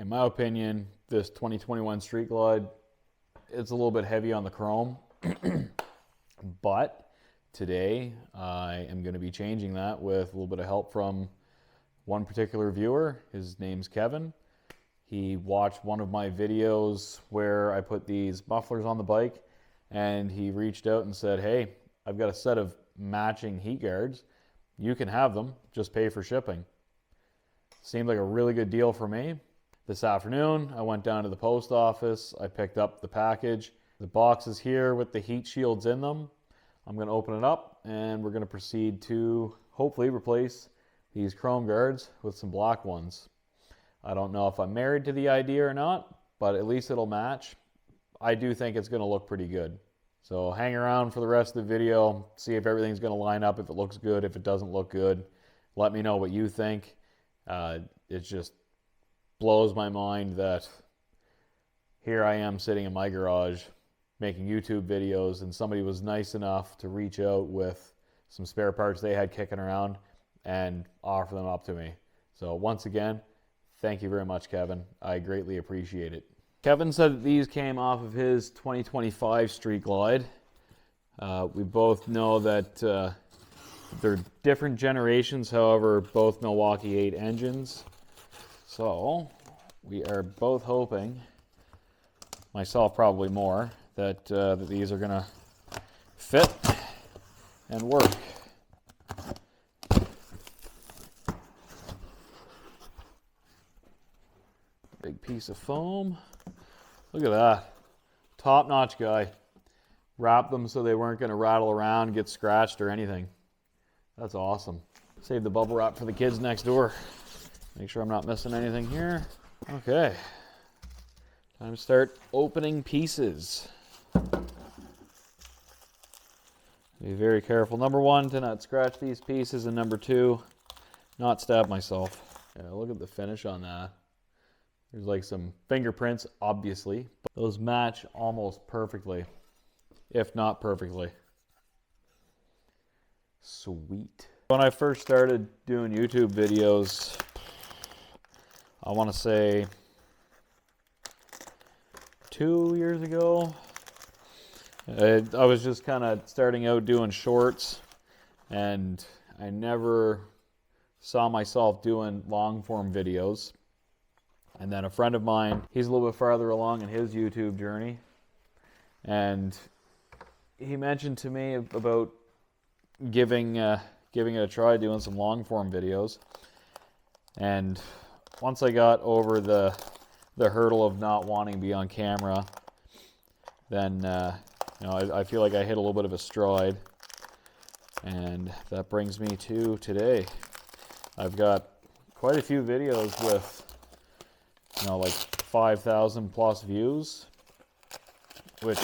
In my opinion, this 2021 Street Glide, it's a little bit heavy on the chrome, but today I am going to be changing that with a little bit of help from one particular viewer. His name's Kevin. He watched one of my videos where I put these mufflers on the bike, and he reached out and said, hey, I've got a set of matching heat guards. You can have them, just pay for shipping. Seemed like a really good deal for me. This afternoon, I went down to the post office. I picked up the package. The box is here with the heat shields in them. I'm going to open it up, and we're going to proceed to hopefully replace these chrome guards with some black ones. I don't know if I'm married to the idea or not, but at least it'll match. I do think it's going to look pretty good. So hang around for the rest of the video, see if everything's going to line up, if it looks good, if it doesn't look good. Let me know what you think. It just blows my mind that here I am sitting in my garage making YouTube videos, and somebody was nice enough to reach out with some spare parts they had kicking around and offer them up to me. So once again, thank you very much, Kevin. I greatly appreciate it. Kevin said that these came off of his 2025 Street Glide. We both know that they're different generations, however, both Milwaukee-Eight engines. So we are both hoping, myself probably more, that these are going to fit and work. Big piece of foam. Look at that. Top-notch guy. Wrapped them so they weren't going to rattle around, get scratched or anything. That's awesome. Save the bubble wrap for the kids next door. Make sure I'm not missing anything here. Okay. Time to start opening pieces. Be very careful. Number one, to not scratch these pieces, and number two, not stab myself. Yeah, look at the finish on that. There's like some fingerprints, obviously, but those match almost perfectly, if not perfectly. Sweet. When I first started doing YouTube videos, I want to say 2 years ago, I was just kind of starting out doing shorts, and I never saw myself doing long form videos. And then a friend of mine, he's a little bit farther along in his YouTube journey, and he mentioned to me about giving it a try, doing some long form videos. And once I got over the hurdle of not wanting to be on camera, then I feel like I hit a little bit of a stride, and that brings me to today. I've got quite a few videos with like 5,000 plus views, which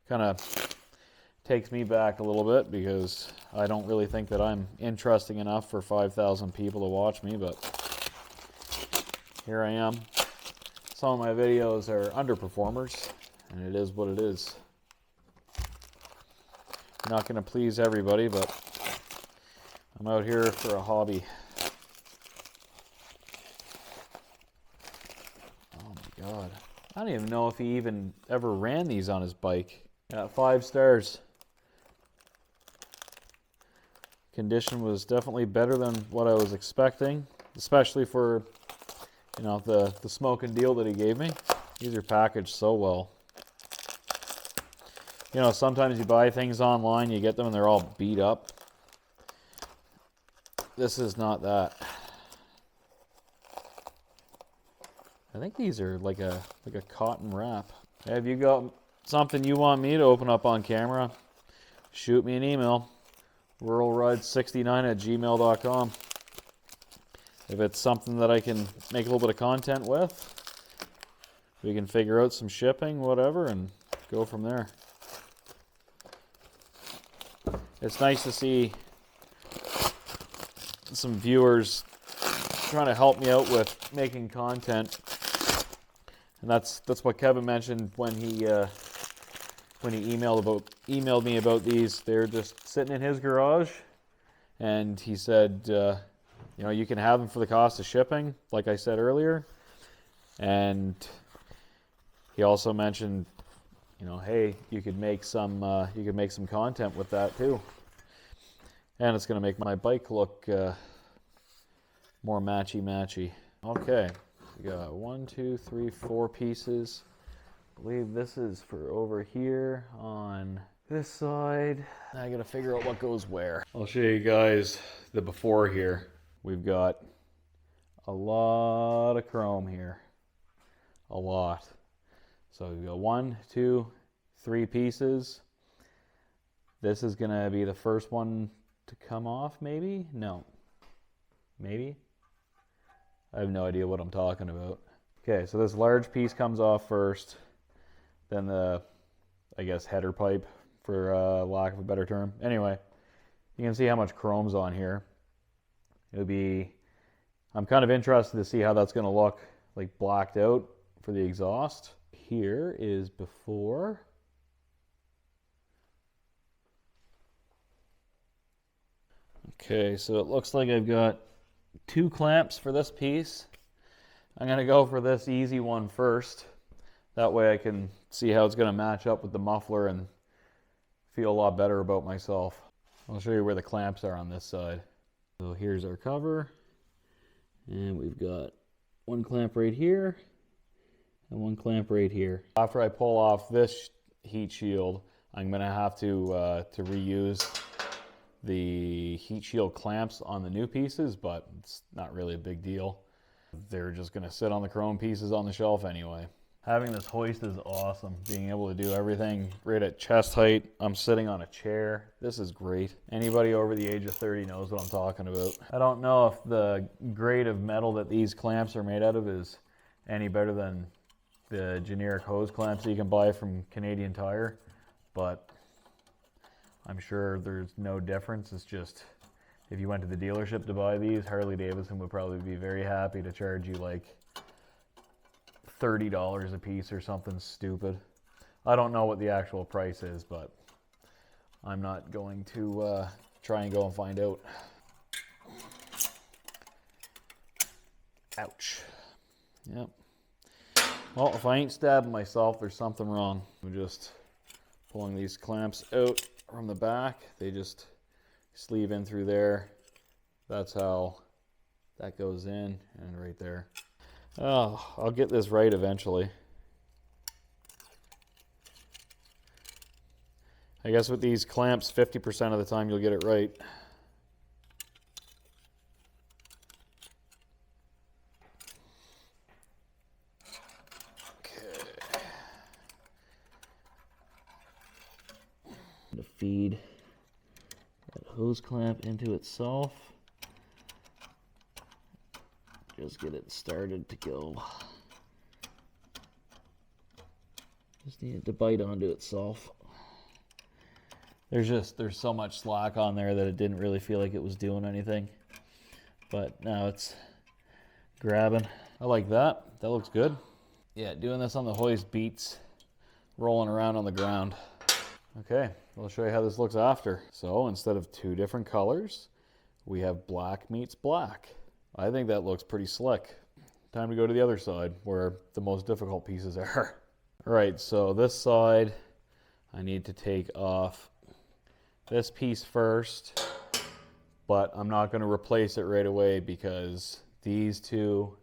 kind of takes me back a little bit because I don't really think that I'm interesting enough for 5,000 people to watch me, but here I am. Some of my videos are underperformers, and it is what it is. I'm not going to please everybody, but I'm out here for a hobby. God, I don't even know if he even ever ran these on his bike. Yeah, 5 stars. Condition was definitely better than what I was expecting, especially for the smoking deal that he gave me. These are packaged so well. Sometimes you buy things online, you get them and they're all beat up. This is not that. I think these are like a cotton wrap. Have you got something you want me to open up on camera? Shoot me an email. ruralride69@gmail.com. If it's something that I can make a little bit of content with, we can figure out some shipping, whatever, and go from there. It's nice to see some viewers trying to help me out with making content. And that's what Kevin mentioned when he emailed me about these. They're just sitting in his garage, and he said, you can have them for the cost of shipping, like I said earlier. And he also mentioned, you know, hey, you could make some content with that too, and it's going to make my bike look more matchy. Okay, we got 1, 2, 3, 4 pieces. I believe this is for over here on this side. I got to figure out what goes where. I'll show you guys the before here. We've got a lot of chrome here, a lot. So we've got 1, 2, 3 pieces. This is gonna be the first one to come off, maybe? No. Maybe? I have no idea what I'm talking about. Okay, so this large piece comes off first, then the, I guess, header pipe, for lack of a better term. Anyway, you can see how much chrome's on here. It'll be, I'm kind of interested to see how that's gonna look, like blacked out for the exhaust. Here is before. Okay, so it looks like I've got 2 clamps for this piece. I'm gonna go for this easy one first. That way I can see how it's gonna match up with the muffler and feel a lot better about myself. I'll show you where the clamps are on this side. So here's our cover, and we've got 1 clamp right here and 1 clamp right here. After I pull off this heat shield, I'm gonna have to reuse the heat shield clamps on the new pieces, but it's not really a big deal. They're just gonna sit on the chrome pieces on the shelf anyway. Having this hoist is awesome. Being able to do everything right at chest height. I'm sitting on a chair. This is great. Anybody over the age of 30 knows what I'm talking about. I don't know if the grade of metal that these clamps are made out of is any better than the generic hose clamps that you can buy from Canadian Tire, but I'm sure there's no difference. It's just, if you went to the dealership to buy these, Harley Davidson would probably be very happy to charge you like $30 a piece or something stupid. I don't know what the actual price is, but I'm not going to try and go and find out. Ouch. Yep. Well, if I ain't stabbing myself, there's something wrong. I'm just pulling these clamps out from the back. They just sleeve in through there. That's how that goes in, and right there. Oh, I'll get this right eventually. I guess with these clamps, 50% of the time you'll get it right. To feed that hose clamp into itself. Just get it started to go. Just need it to bite onto itself. There's so much slack on there that it didn't really feel like it was doing anything. But now it's grabbing. I like that. That looks good. Yeah, doing this on the hoist beats rolling around on the ground. Okay, I'll show you how this looks after. So instead of 2 different colors, we have black meets black. I think that looks pretty slick. Time to go to the other side where the most difficult pieces are. All right, so this side, I need to take off this piece first, but I'm not going to replace it right away because these 2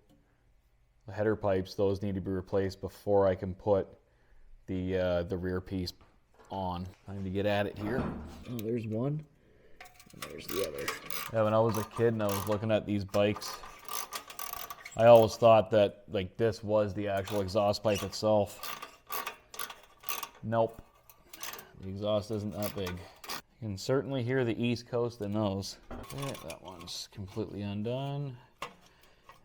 header pipes, those need to be replaced before I can put the rear piece on. Time to get at it here. Oh, there's one, and there's the other. Yeah, when I was a kid and I was looking at these bikes, I always thought that like this was the actual exhaust pipe itself. Nope, the exhaust isn't that big. You can certainly hear the East Coast in those. Okay, that one's completely undone.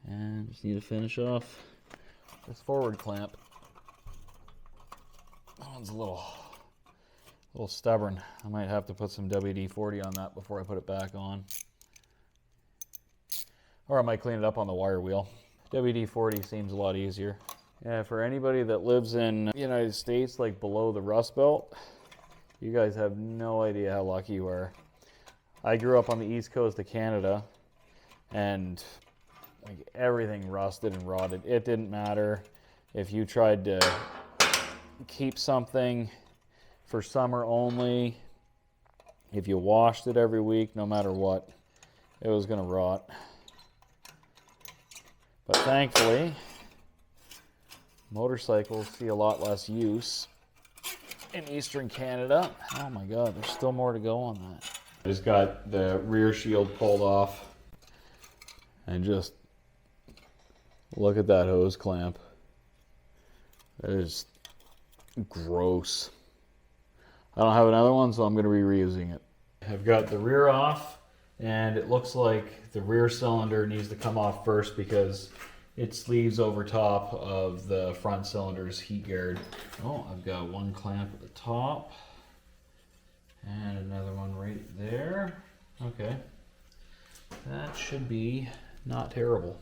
And just need to finish off this forward clamp. That one's a little stubborn. I might have to put some WD-40 on that before I put it back on. Or I might clean it up on the wire wheel. WD-40 seems a lot easier. Yeah, for anybody that lives in the United States, like below the Rust Belt, you guys have no idea how lucky you are. I grew up on the east coast of Canada, and Like everything rusted and rotted. It didn't matter if you tried to keep something for summer only. If you washed it every week, no matter what, it was gonna rot. But thankfully, motorcycles see a lot less use in Eastern Canada. Oh my God, there's still more to go on that. I just got the rear shield pulled off and just look at that hose clamp. That is gross. I don't have another one, so I'm going to be reusing it. I've got the rear off, and it looks like the rear cylinder needs to come off first because it sleeves over top of the front cylinder's heat guard. Oh, I've got one clamp at the top and another one right there. Okay, that should be not terrible.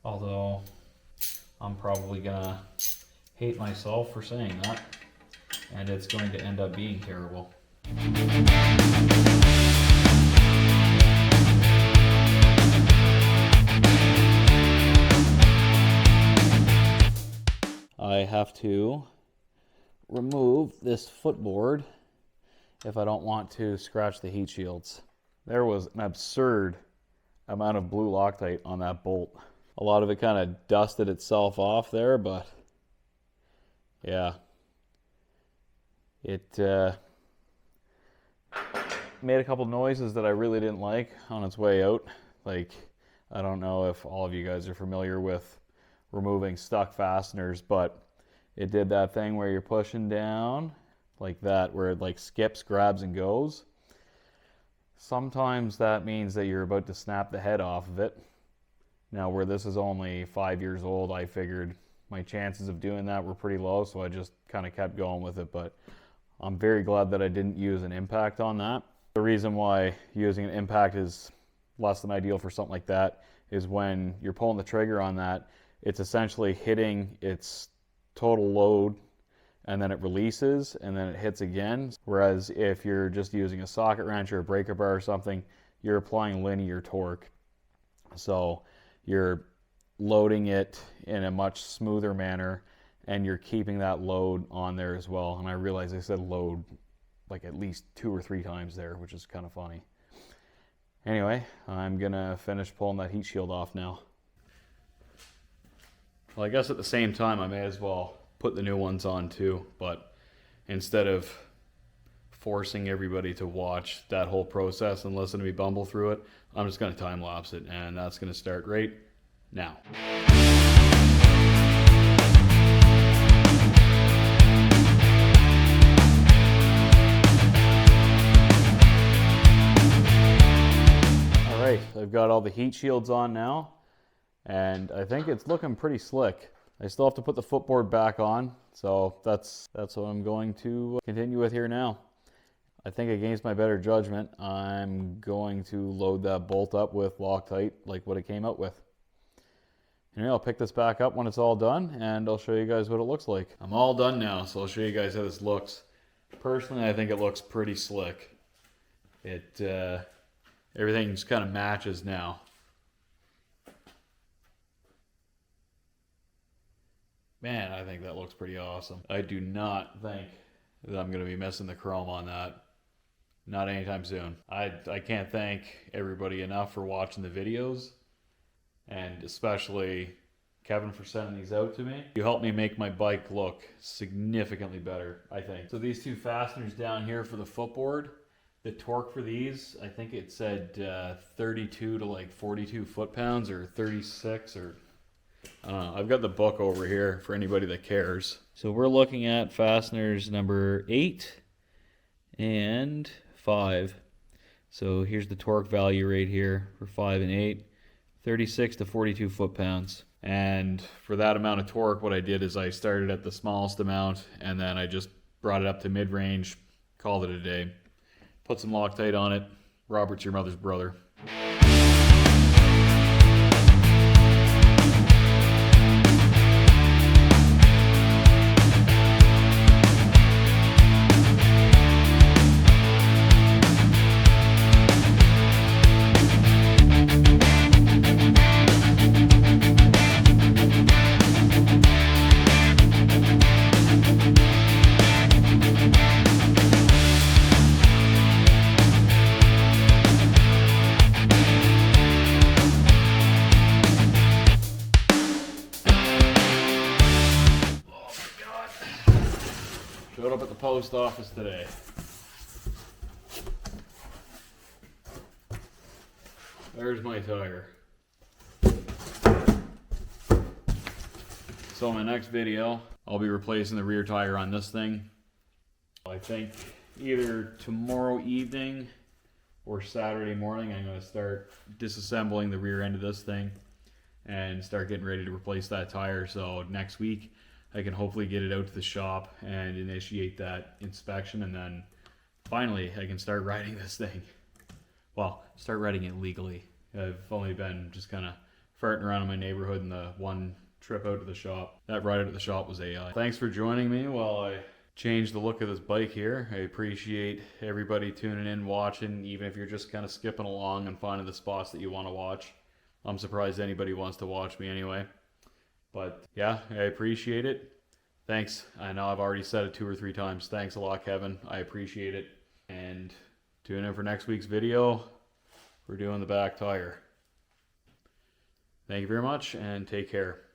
Although I'm probably gonna hate myself for saying that, and it's going to end up being terrible. I have to remove this footboard if I don't want to scratch the heat shields. There was an absurd amount of blue Loctite on that bolt. A lot of it kind of dusted itself off there, but yeah, it made a couple noises that I really didn't like on its way out. Like, I don't know if all of you guys are familiar with removing stuck fasteners, but it did that thing where you're pushing down like that, where it like skips, grabs, and goes. Sometimes that means that you're about to snap the head off of it. Now, where this is only 5 years old, I figured my chances of doing that were pretty low, so I just kind of kept going with it. But I'm very glad that I didn't use an impact on that. The reason why using an impact is less than ideal for something like that is when you're pulling the trigger on that, it's essentially hitting its total load and then it releases and then it hits again. Whereas if you're just using a socket wrench or a breaker bar or something, you're applying linear torque. So you're loading it in a much smoother manner and you're keeping that load on there as well. And I realize I said load like at least 2 or 3 times there, which is kind of funny. Anyway, I'm gonna finish pulling that heat shield off now. Well, I guess at the same time I may as well put the new ones on too, but instead of forcing everybody to watch that whole process and listen to me bumble through it, I'm just gonna time lapse it, and that's gonna start right now. Alright, I've got all the heat shields on now, and I think it's looking pretty slick. I still have to put the footboard back on, so that's what I'm going to continue with here now. I think against my better judgment, I'm going to load that bolt up with Loctite like what it came out with. Anyway, I'll pick this back up when it's all done, and I'll show you guys what it looks like. I'm all done now, so I'll show you guys how this looks. Personally, I think it looks pretty slick. Everything just kind of matches now. Man, I think that looks pretty awesome. I do not think that I'm going to be missing the chrome on that. Not anytime soon. I can't thank everybody enough for watching the videos, and especially Kevin for sending these out to me. You helped me make my bike look significantly better, I think. So these 2 fasteners down here for the footboard, the torque for these, I think it said 32 to like 42 foot-pounds or 36 or... I don't know. I've got the book over here for anybody that cares. So we're looking at fasteners number 8 and 5. So here's the torque value right here for 5 and 8. 36 to 42 foot-pounds. And for that amount of torque, what I did is I started at the smallest amount and then I just brought it up to mid-range, called it a day. Put some Loctite on it. Robert's your mother's brother. post office today. There's my tire. So in my next video, I'll be replacing the rear tire on this thing. I think either tomorrow evening or Saturday morning, I'm going to start disassembling the rear end of this thing and start getting ready to replace that tire. So next week, I can hopefully get it out to the shop and initiate that inspection, and then finally I can start riding this thing. Well, start riding it legally. I've only been just kind of farting around in my neighborhood, and the one trip out to the shop, that ride out to the shop was AI. Thanks for joining me while I change the look of this bike here. I appreciate everybody tuning in, watching, even if you're just kind of skipping along and finding the spots that you want to watch. I'm surprised anybody wants to watch me anyway. But yeah, I appreciate it. Thanks. I know I've already said it 2 or 3 times. Thanks a lot, Kevin. I appreciate it. And tune in for next week's video. We're doing the back tire. Thank you very much, and take care.